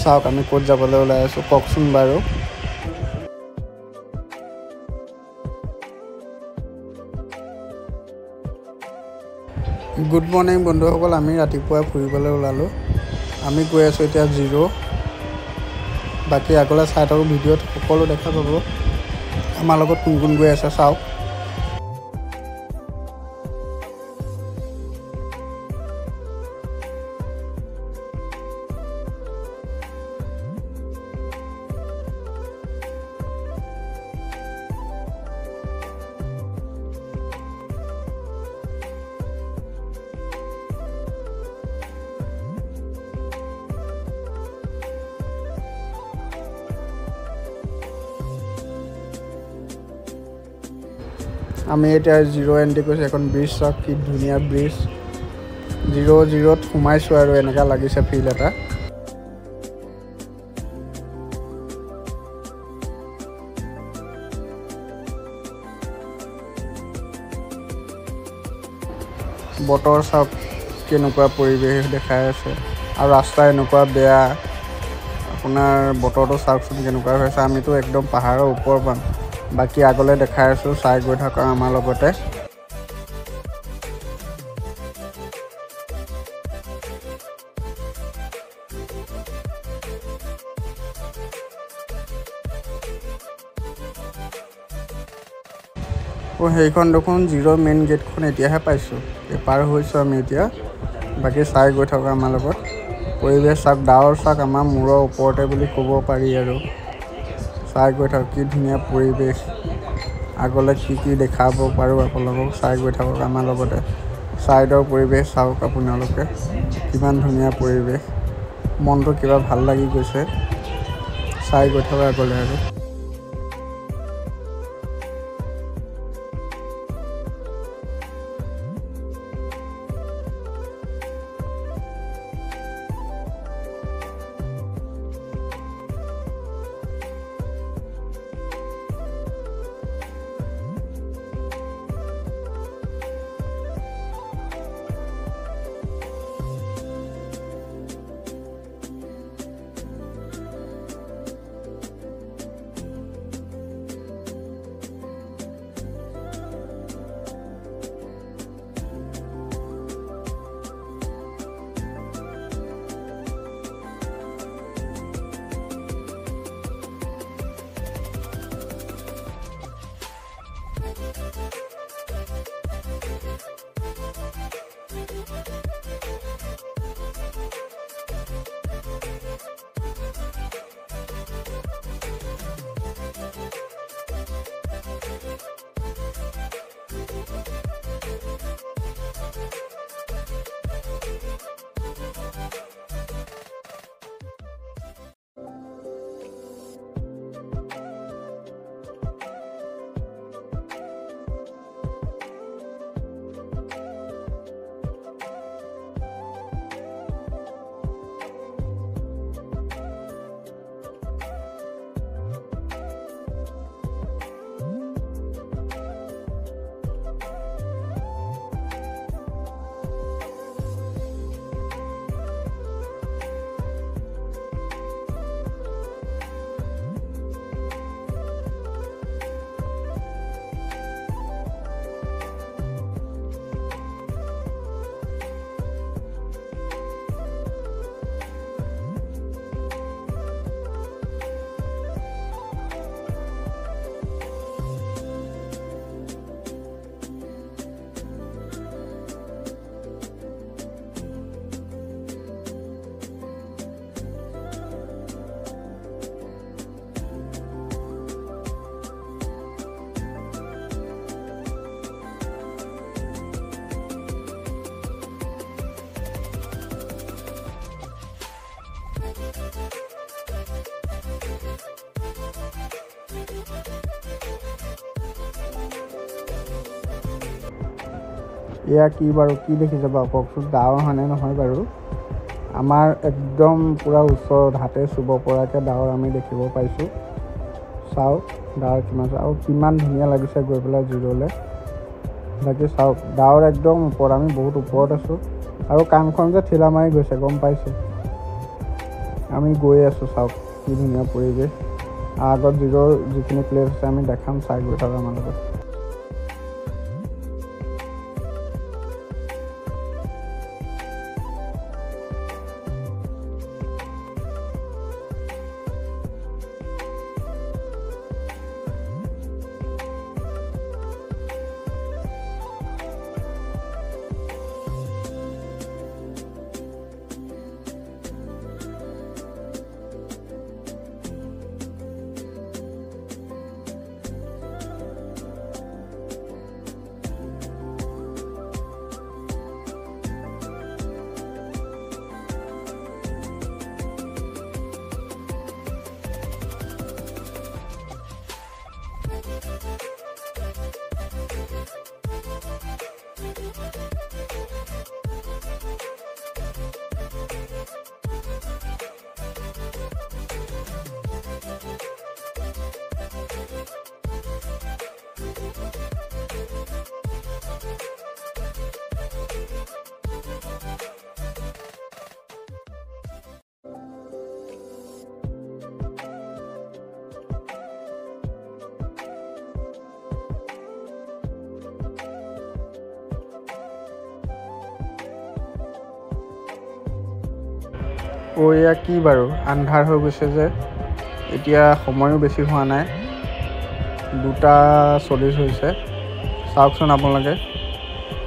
চাওক আমি ক'ত যাবলৈ ওলাই আছোঁ, কওকচোন বাৰু। গুড মৰ্ণিং বন্ধুসকল, আমি ৰাতিপুৱাই ফুৰিবলৈ ওলালোঁ। আমি গৈ আছোঁ এতিয়া জিৰ'। বাকী আগলৈ চাই থাকক, ভিডিঅ'ত সকলো দেখা পাব। আমাৰ লগত কোন কোন গৈ আছে চাওক। আমি এতিয়া জিৰ' এণ্ট্ৰি কৰিছোঁ। এখন ব্ৰিজ চাওক, কি ধুনীয়া ব্ৰিজ। জিৰ'ত সোমাইছোঁ আৰু এনেকুৱা লাগিছে ফিল এটা। বতৰ চাওক কেনেকুৱা পৰিৱেশ দেখাই আছে, আৰু ৰাস্তা এনেকুৱা বেয়া। আপোনাৰ বতৰটো চাওকচোন কেনেকুৱা হৈছে। আমিতো একদম পাহাৰৰ ওপৰ পাম। বাকী আগলৈ দেখাই আছোঁ, চাই গৈ থকা আমাৰ লগতে। সেইখন দেখোন জিৰ' মেইন গেটখন এতিয়াহে পাইছোঁ, পাৰ হৈছোঁ আমি এতিয়া। বাকী চাই গৈ থকা আমাৰ লগত। পৰিৱেশ চাওক, ডাৱৰ চাওক আমাৰ মূৰৰ ওপৰতে বুলি ক'ব পাৰি আৰু। চাই গৈ থাকক কি ধুনীয়া পৰিৱেশ। আগলৈ কি দেখাব পাৰোঁ আপোনালোকক, চাই গৈ থাকক আমাৰ লগতে। ছাইডৰ পৰিৱেশ চাওক আপোনালোকে, কিমান ধুনীয়া পৰিৱেশ। মনটো কিবা ভাল লাগি গৈছে। চাই গৈ থাকক আগলৈ আৰু। এয়া কি বাৰু, কি দেখিছে বাৰু কওকচোন। ডাৱৰ হয়নে নহয় বাৰু? আমাৰ একদম পূৰা ওচৰত হাতে চুব পৰাকৈ ডাৱৰ আমি দেখিব পাইছোঁ। চাওক ডাৱৰ কিমান, আৰু কিমান ধুনীয়া লাগিছে গৈ পেলাই জিৰ'লৈ। বাকী চাওক ডাৱৰ একদম ওপৰত, আমি বহুত ওপৰত আছোঁ। আৰু কাণখন যে ঠিলা মাৰি গৈছে গম পাইছে। আমি গৈ আছোঁ, চাওক কি ধুনীয়া পৰিৱেশ। আগত জিৰৰ যিখিনি প্লেচ আছে আমি দেখাম, চাই গৈ থকা আমাৰ লগত। এয়া কি বাৰু, আন্ধাৰ হৈ গৈছে যে। এতিয়া সময়ো বেছি হোৱা নাই, 2:40 হৈছে। চাওকচোন আপোনালোকে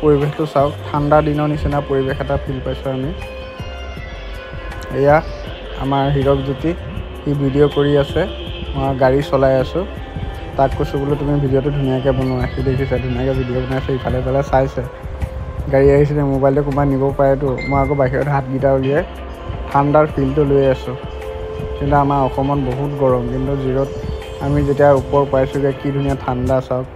পৰিৱেশটো চাওক, ঠাণ্ডা দিনৰ নিচিনা পৰিৱেশ এটা ফিল পাইছোঁ আমি। এয়া আমাৰ হীৰক জ্যোতি, সি ভিডিঅ' কৰি আছে, মই গাড়ী চলাই আছোঁ। তাক কৈছোঁ বোলো তুমি ভিডিঅ'টো ধুনীয়াকৈ বনোৱা। সি দেখিছে ধুনীয়াকৈ ভিডিঅ' বনাইছে, ইফালে ইফালে চাইছে। গাড়ী আহিছিলে, মোবাইলটো কোনোবাই নিব পাৰেতো। মই আকৌ বাহিৰত হাতকেইটা উলিয়াই ঠাণ্ডাৰ ফিলটো লৈ আছোঁ। কিন্তু আমাৰ অসমত বহুত গৰম, কিন্তু জিৰত আমি যেতিয়া ওপৰ পাইছোঁগৈ কি ধুনীয়া ঠাণ্ডা চাওক।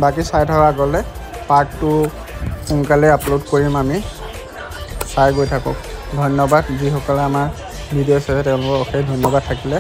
বাকী চাই থকা গ'লে পাৰ্টটো সোনকালে আপলোড কৰিম আমি, চাই গৈ থাকক। ধন্যবাদ যিসকলে আমাৰ ভিডিঅ' চাইছে, তেওঁলোকক অশেষ ধন্যবাদ থাকিলে।